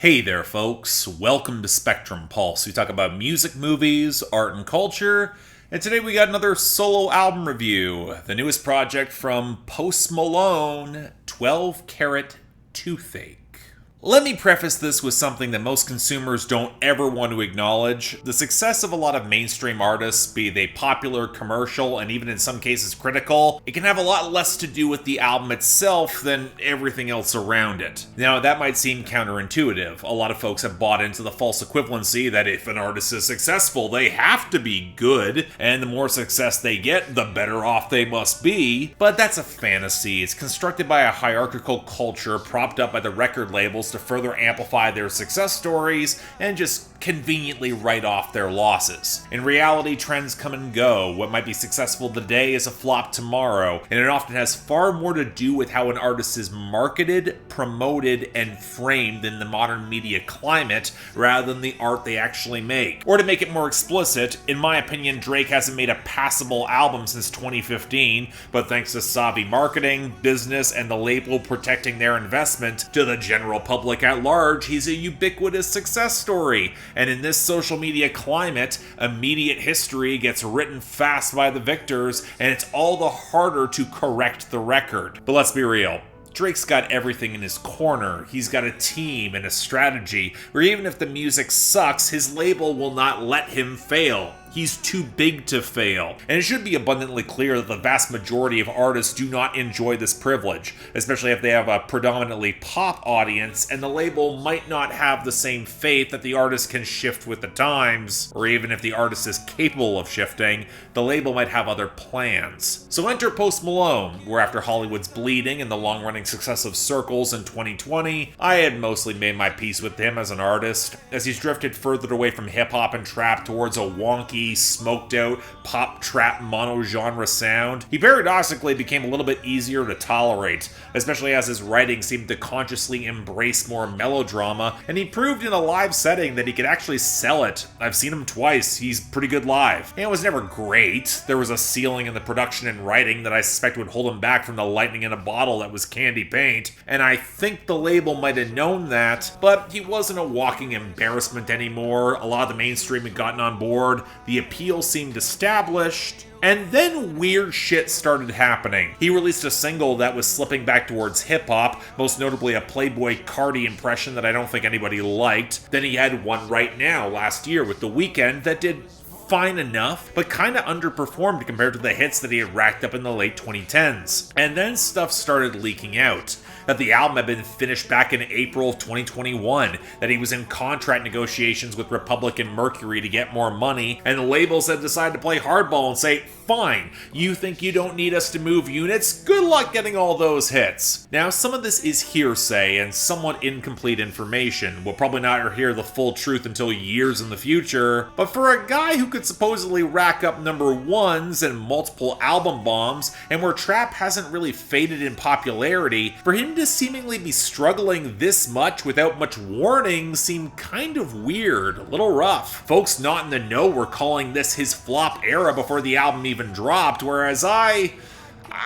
Hey there, folks. Welcome to Spectrum Pulse. We talk about music, movies, art, and culture. And today we got another solo album review. The newest project from Post Malone, 12 Carat Toothache. Let me preface this with something that most consumers don't ever want to acknowledge. The success of a lot of mainstream artists, be they popular, commercial, and even in some cases critical, it can have a lot less to do with the album itself than everything else around it. Now, that might seem counterintuitive. A lot of folks have bought into the false equivalency that if an artist is successful, they have to be good, and the more success they get, the better off they must be. But that's a fantasy. It's constructed by a hierarchical culture propped up by the record labels to further amplify their success stories and just conveniently write off their losses. In reality, trends come and go. What might be successful today is a flop tomorrow, and it often has far more to do with how an artist is marketed, promoted, and framed in the modern media climate rather than the art they actually make. Or to make it more explicit, in my opinion, Drake hasn't made a passable album since 2015, but thanks to savvy marketing, business, and the label protecting their investment, to the general public at large, he's a ubiquitous success story. And in this social media climate, immediate history gets written fast by the victors, and it's all the harder to correct the record. But let's be real. Drake's got everything in his corner. He's got a team and a strategy, where even if the music sucks, his label will not let him fail. He's too big to fail. And it should be abundantly clear that the vast majority of artists do not enjoy this privilege, especially if they have a predominantly pop audience, and the label might not have the same faith that the artist can shift with the times, or even if the artist is capable of shifting, the label might have other plans. So enter Post Malone, where after Hollywood's bleeding and the long-running success of Circles in 2020, I had mostly made my peace with him as an artist, as he's drifted further away from hip-hop and trap towards a wonky, smoked out pop trap mono-genre sound. He paradoxically became a little bit easier to tolerate, especially as his writing seemed to consciously embrace more melodrama, and he proved in a live setting that he could actually sell it. I've seen him twice. He's pretty good live. And it was never great. There was a ceiling in the production and writing that I suspect would hold him back from the lightning in a bottle that was candy paint, and I think the label might have known that, but he wasn't a walking embarrassment anymore. A lot of the mainstream had gotten on board. The appeal seemed established, and then weird shit started happening. He released a single that was slipping back towards hip-hop, most notably a Playboy Cardi impression that I don't think anybody liked. Then he had One Right Now last year with The Weeknd that did fine enough, but kinda underperformed compared to the hits that he had racked up in the late 2010s. And then stuff started leaking out. That the album had been finished back in April of 2021, that he was in contract negotiations with Republic and Mercury to get more money, and the labels had decided to play hardball and say, fine, you think you don't need us to move units? Good luck getting all those hits. Now, some of this is hearsay and somewhat incomplete information. We'll probably not hear the full truth until years in the future, but for a guy who could supposedly rack up number ones and multiple album bombs, and where trap hasn't really faded in popularity, for him to seemingly be struggling this much without much warning seemed kind of weird, a little rough. Folks not in the know were calling this his flop era before the album even dropped, whereas I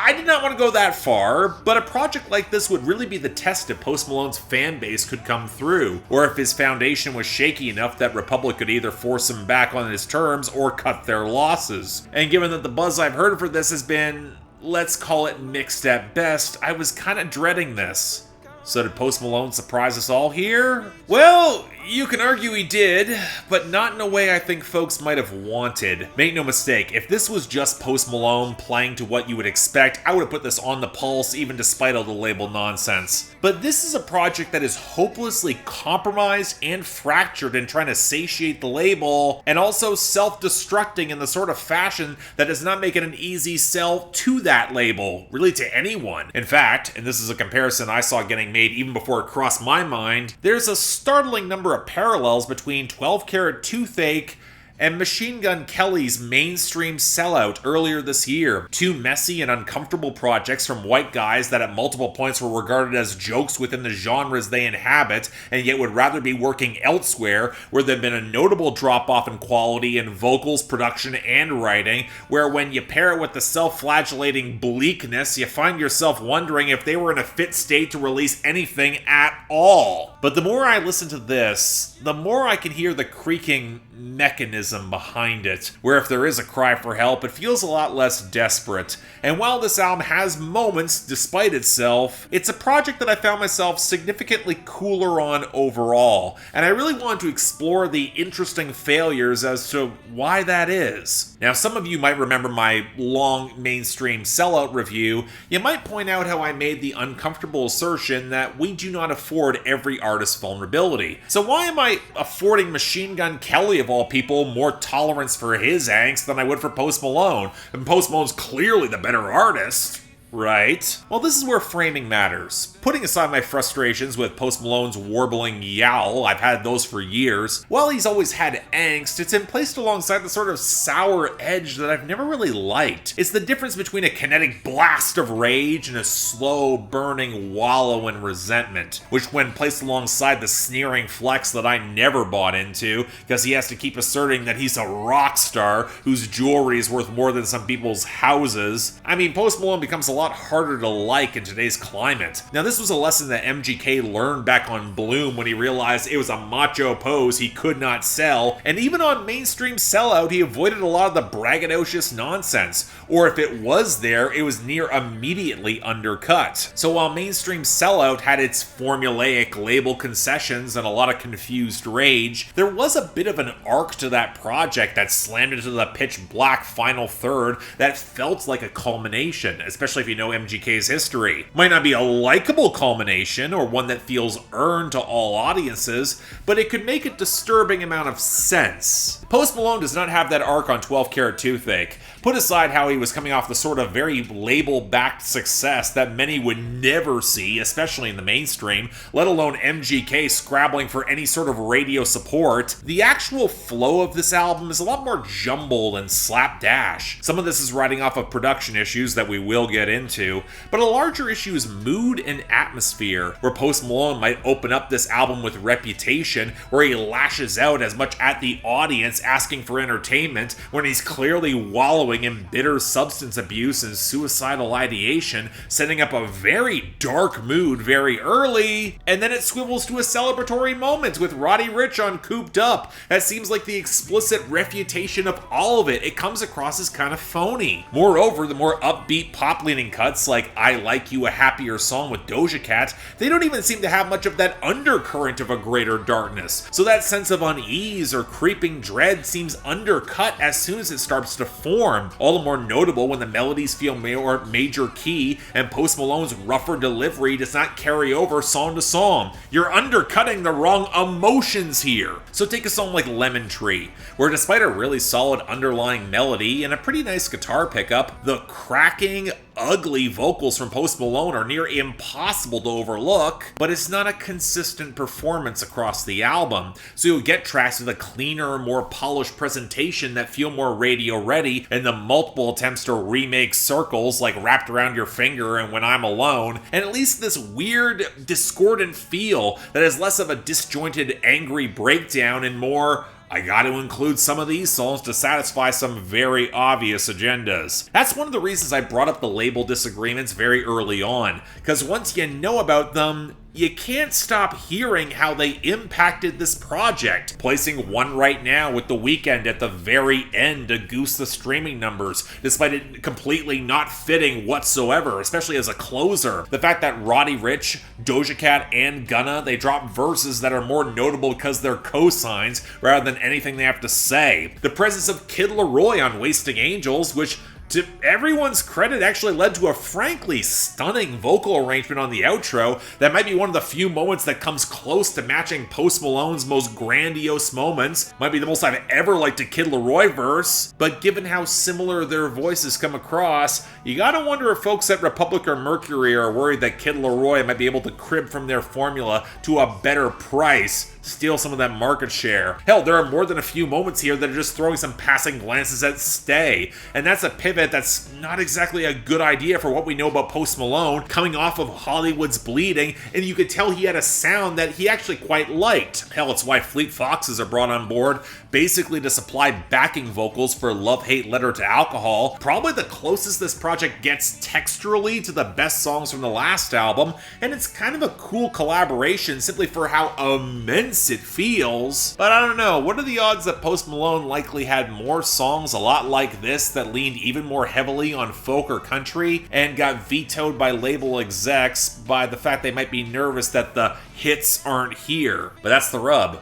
did not want to go that far, but a project like this would really be the test if Post Malone's fan base could come through, or if his foundation was shaky enough that Republic could either force him back on his terms or cut their losses. And given that the buzz I've heard for this has been, let's call it mixed at best, I was kind of dreading this. So did Post Malone surprise us all here? Well, you can argue he did, but not in a way I think folks might have wanted. Make no mistake, if this was just Post Malone playing to what you would expect, I would have put this on the pulse even despite all the label nonsense. But this is a project that is hopelessly compromised and fractured in trying to satiate the label, and also self-destructing in the sort of fashion that does not make it an easy sell to that label, really to anyone. In fact, and this is a comparison I saw getting made even before it crossed my mind, there's a startling number of parallels between 12 Carat Toothache and Machine Gun Kelly's mainstream sellout earlier this year. Two messy and uncomfortable projects from white guys that at multiple points were regarded as jokes within the genres they inhabit, and yet would rather be working elsewhere, where there'd been a notable drop-off in quality in vocals, production, and writing, where when you pair it with the self-flagellating bleakness, you find yourself wondering if they were in a fit state to release anything at all. But the more I listen to this, the more I can hear the creaking mechanism behind it, where if there is a cry for help, it feels a lot less desperate. And while this album has moments despite itself, it's a project that I found myself significantly cooler on overall, and I really wanted to explore the interesting failures as to why that is. Now, some of you might remember my long mainstream sellout review. You might point out how I made the uncomfortable assertion that we do not afford every artist's vulnerability. So why am I affording Machine Gun Kelly, of all people, more tolerance for his angst than I would for Post Malone? And Post Malone's clearly the better artist, right? Well, this is where framing matters. Putting aside my frustrations with Post Malone's warbling yowl, I've had those for years, while he's always had angst, it's been placed alongside the sort of sour edge that I've never really liked. It's the difference between a kinetic blast of rage and a slow burning wallow in resentment, which when placed alongside the sneering flex that I never bought into, because he has to keep asserting that he's a rock star whose jewelry is worth more than some people's houses. I mean, Post Malone becomes a lot harder to like in today's climate. Now, this was a lesson that MGK learned back on Bloom when he realized it was a macho pose he could not sell, and even on mainstream sellout, he avoided a lot of the braggadocious nonsense, or if it was there, it was near immediately undercut. So while mainstream sellout had its formulaic label concessions and a lot of confused rage, there was a bit of an arc to that project that slammed into the pitch black final third that felt like a culmination, especially if you know MGK's history. Might not be a likable culmination or one that feels earned to all audiences, but it could make a disturbing amount of sense. Post Malone does not have that arc on 12 Carat Toothache. Put aside how he was coming off the sort of very label-backed success that many would never see, especially in the mainstream, let alone MGK scrabbling for any sort of radio support, the actual flow of this album is a lot more jumbled and slapdash. Some of this is riding off of production issues that we will get into, but a larger issue is mood and atmosphere, where Post Malone might open up this album with Reputation, where he lashes out as much at the audience asking for entertainment when he's clearly wallowing in bitter substance abuse and suicidal ideation, setting up a very dark mood very early, and then it swivels to a celebratory moment with Roddy Ricch on Cooped Up. That seems like the explicit refutation of all of it. It comes across as kind of phony. Moreover, the more upbeat pop-leaning cuts like I Like You, a Happier Song with Doja Cat, they don't even seem to have much of that undercurrent of a greater darkness. So that sense of unease or creeping dread seems undercut as soon as it starts to form. All the more notable when the melodies feel more major key and Post Malone's rougher delivery does not carry over song to song. You're undercutting the wrong emotions here. So take a song like Lemon Tree, where despite a really solid underlying melody and a pretty nice guitar pickup, the cracking, ugly vocals from Post Malone are near impossible to overlook, but it's not a consistent performance across the album, so you'll get tracks with a cleaner, more polished presentation that feel more radio ready, and the multiple attempts to remake Circles like Wrapped Around Your Finger and When I'm Alone, and at least this weird, discordant feel that is less of a disjointed, angry breakdown and more, I gotta include some of these songs to satisfy some very obvious agendas. That's one of the reasons I brought up the label disagreements very early on, because once you know about them, you can't stop hearing how they impacted this project, placing one right now with The Weeknd at the very end to goose the streaming numbers, despite it completely not fitting whatsoever, especially as a closer. The fact that Roddy Ricch, Doja Cat, and Gunna, they drop verses that are more notable because they're cosigns rather than anything they have to say. The presence of Kid LAROI on Wasting Angels, which to everyone's credit, actually led to a frankly stunning vocal arrangement on the outro that might be one of the few moments that comes close to matching Post Malone's most grandiose moments. Might be the most I've ever liked a Kid LAROI verse, but given how similar their voices come across, you gotta wonder if folks at Republic or Mercury are worried that Kid LAROI might be able to crib from their formula to a better price steal some of that market share. Hell, there are more than a few moments here that are just throwing some passing glances at Stay, and that's a pivot that's not exactly a good idea for what we know about Post Malone, coming off of Hollywood's Bleeding, and you could tell he had a sound that he actually quite liked. Hell, it's why Fleet Foxes are brought on board, basically to supply backing vocals for Love Hate Letter to Alcohol, probably the closest this project gets texturally to the best songs from the last album, and it's kind of a cool collaboration simply for how immense it feels. But I don't know, what are the odds that Post Malone likely had more songs a lot like this that leaned even more heavily on folk or country and got vetoed by label execs by the fact they might be nervous that the hits aren't here? But that's the rub.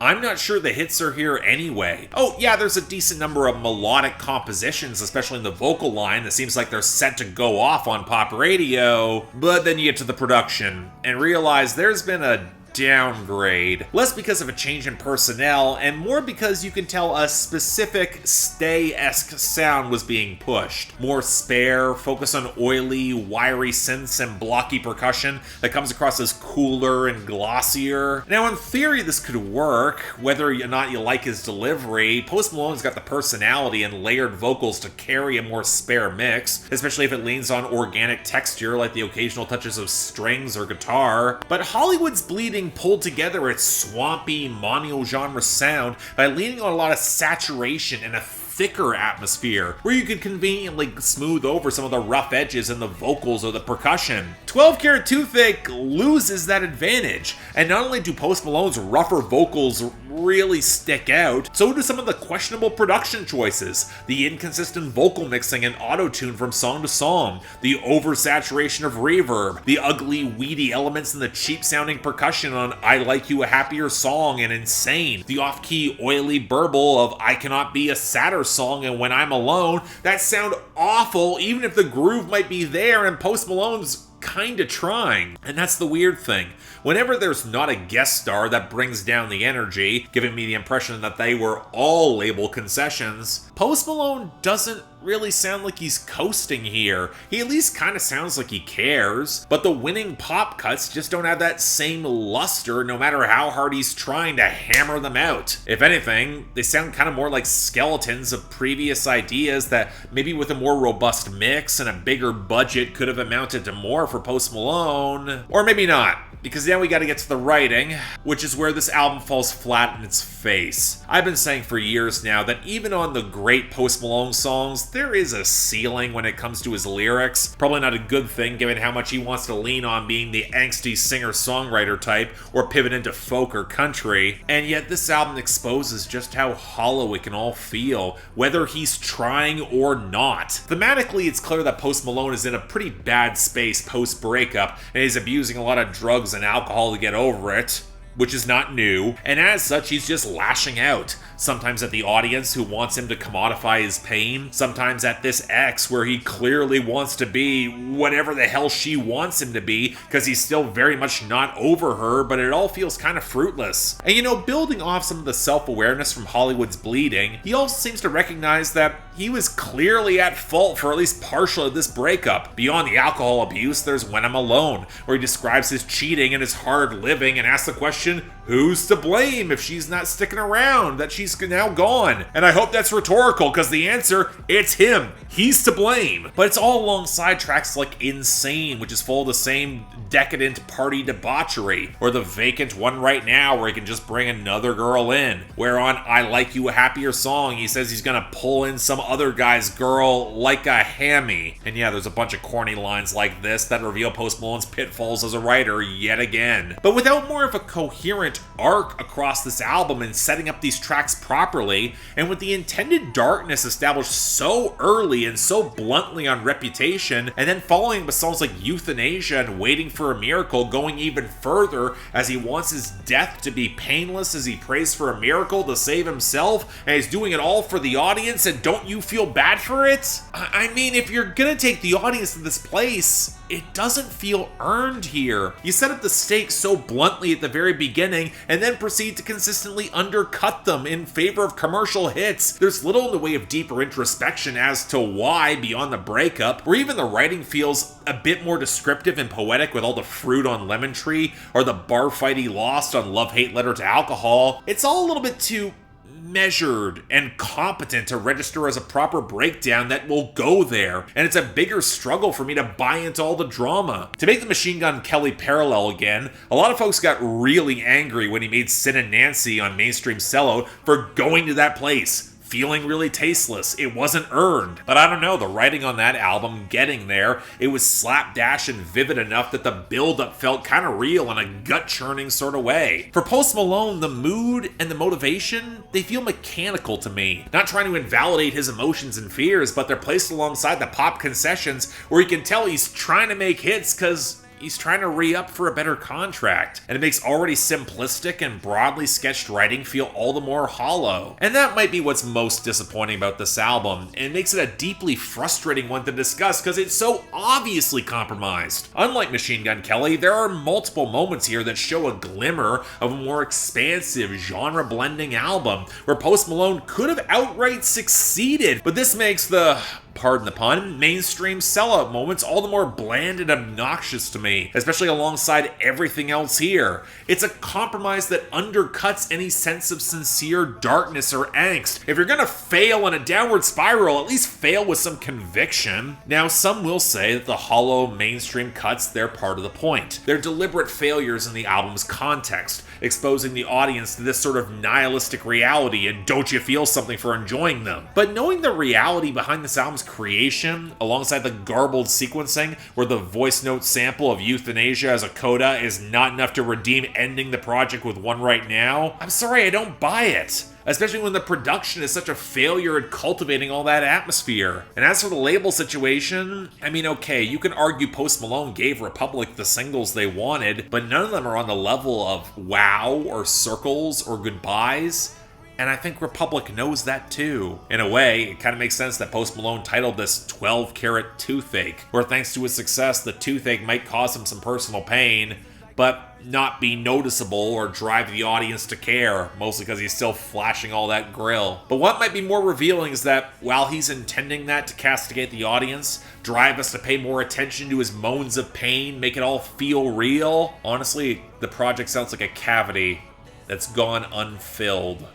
I'm not sure the hits are here anyway. Oh yeah, there's a decent number of melodic compositions, especially in the vocal line, that seems like they're set to go off on pop radio, but then you get to the production and realize there's been a downgrade. Less because of a change in personnel, and more because you can tell a specific Stay-esque sound was being pushed. More spare, focus on oily, wiry synths and blocky percussion that comes across as cooler and glossier. Now in theory this could work, whether or not you like his delivery. Post Malone's got the personality and layered vocals to carry a more spare mix, especially if it leans on organic texture like the occasional touches of strings or guitar. But Hollywood's Bleeding pulled together its swampy, mono-genre sound by leaning on a lot of saturation and a thicker atmosphere, where you could conveniently smooth over some of the rough edges in the vocals or the percussion. 12 Carat Toothache loses that advantage, and not only do Post Malone's rougher vocals really stick out, so do some of the questionable production choices, the inconsistent vocal mixing and auto-tune from song to song, the oversaturation of reverb, the ugly, weedy elements in the cheap-sounding percussion on I Like You a Happier Song and Insane, the off-key, oily burble of I Cannot Be a Sadder Song and When I'm Alone, that sound awful even if the groove might be there and Post Malone's kinda trying. And that's the weird thing. Whenever there's not a guest star that brings down the energy, giving me the impression that they were all label concessions, Post Malone doesn't really sound like he's coasting here. He at least kind of sounds like he cares, but the winning pop cuts just don't have that same luster no matter how hard he's trying to hammer them out. If anything, they sound kind of more like skeletons of previous ideas that maybe with a more robust mix and a bigger budget could have amounted to more for Post Malone. Or maybe not, because now we gotta get to the writing, which is where this album falls flat in its face. I've been saying for years now that even on the great Post Malone songs, there is a ceiling when it comes to his lyrics. Probably not a good thing given how much he wants to lean on being the angsty singer-songwriter type or pivot into folk or country. And yet this album exposes just how hollow it can all feel, whether he's trying or not. Thematically, it's clear that Post Malone is in a pretty bad space post-breakup, and he's abusing a lot of drugs and alcohol to get over it, which is not new, and as such he's just lashing out. Sometimes at the audience who wants him to commodify his pain, sometimes at this ex where he clearly wants to be whatever the hell she wants him to be because he's still very much not over her, but it all feels kind of fruitless. And you know, building off some of the self-awareness from Hollywood's Bleeding, he also seems to recognize that he was clearly at fault for at least partial of this breakup. Beyond the alcohol abuse, there's When I'm Alone, where he describes his cheating and his hard living and asks the question, who's to blame if she's not sticking around, that she's now gone? And I hope that's rhetorical, because the answer, it's him. He's to blame. But it's all alongside tracks like Insane, which is full of the same decadent party debauchery, or the vacant One Right Now, where he can just bring another girl in, where on I Like You a Happier Song, he says he's gonna pull in some other guy's girl like a hammy. And yeah, there's a bunch of corny lines like this that reveal Post Malone's pitfalls as a writer yet again. But without more of a coherent arc across this album and setting up these tracks properly, and with the intended darkness established so early and so bluntly on Reputation, and then following with songs like Euthanasia and Waiting for a Miracle going even further as he wants his death to be painless as he prays for a miracle to save himself, and he's doing it all for the audience, and don't you feel bad for it? I mean, if you're gonna take the audience to this place, it doesn't feel earned here. You set up the stakes so bluntly at the very beginning and then proceed to consistently undercut them in favor of commercial hits. There's little in the way of deeper introspection as to why beyond the breakup, where even the writing feels a bit more descriptive and poetic with all the fruit on Lemon Tree or the bar fight he lost on Love-Hate Letter to Alcohol. It's all a little bit too measured and competent to register as a proper breakdown that will go there, and it's a bigger struggle for me to buy into all the drama. To make the Machine Gun Kelly parallel again, a lot of folks got really angry when he made Sid and Nancy on Mainstream Sellout for going to that place, feeling really tasteless. It wasn't earned. But I don't know, the writing on that album, getting there, it was slapdash and vivid enough that the build-up felt kind of real in a gut-churning sort of way. For Post Malone, the mood and the motivation, they feel mechanical to me. Not trying to invalidate his emotions and fears, but they're placed alongside the pop concessions where you can tell he's trying to make hits because he's trying to re-up for a better contract, and it makes already simplistic and broadly sketched writing feel all the more hollow. And that might be what's most disappointing about this album, and it makes it a deeply frustrating one to discuss because it's so obviously compromised. Unlike Machine Gun Kelly, there are multiple moments here that show a glimmer of a more expansive, genre-blending album, where Post Malone could have outright succeeded, but this makes the, pardon the pun, mainstream sellout moments all the more bland and obnoxious to me, especially alongside everything else here. It's a compromise that undercuts any sense of sincere darkness or angst. If you're gonna fail in a downward spiral, at least fail with some conviction. Now, some will say that the hollow mainstream cuts, they're part of the point. They're deliberate failures in the album's context, exposing the audience to this sort of nihilistic reality and don't you feel something for enjoying them. But knowing the reality behind this album's creation, alongside the garbled sequencing where the voice note sample of Euthanasia as a coda is not enough to redeem ending the project with One Right Now, I'm sorry, I don't buy it. Especially when the production is such a failure at cultivating all that atmosphere. And as for the label situation, I mean, okay, you can argue Post Malone gave Republic the singles they wanted, but none of them are on the level of Wow or Circles or Goodbyes. And I think Republic knows that too. In a way, it kind of makes sense that Post Malone titled this 12 Carat Toothache, where thanks to his success, the toothache might cause him some personal pain, but not be noticeable or drive the audience to care, mostly because he's still flashing all that grill. But what might be more revealing is that while he's intending that to castigate the audience, drive us to pay more attention to his moans of pain, make it all feel real, honestly, the project sounds like a cavity that's gone unfilled.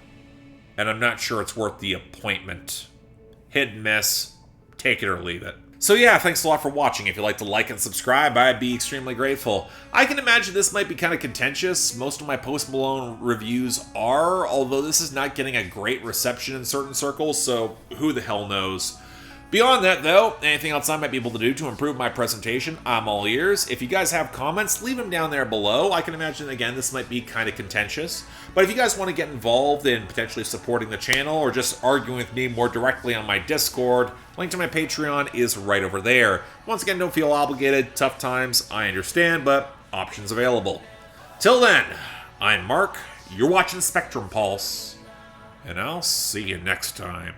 And I'm not sure it's worth the appointment. Hit and miss. Take it or leave it. So yeah, thanks a lot for watching. If you'd like to like and subscribe, I'd be extremely grateful. I can imagine this might be kind of contentious. Most of my Post Malone reviews are, although this is not getting a great reception in certain circles, so who the hell knows. Beyond that, though, anything else I might be able to do to improve my presentation, I'm all ears. If you guys have comments, leave them down there below. I can imagine, again, this might be kind of contentious. But if you guys want to get involved in potentially supporting the channel or just arguing with me more directly on my Discord, link to my Patreon is right over there. Once again, don't feel obligated. Tough times, I understand, but options available. Till then, I'm Mark, you're watching Spectrum Pulse, and I'll see you next time.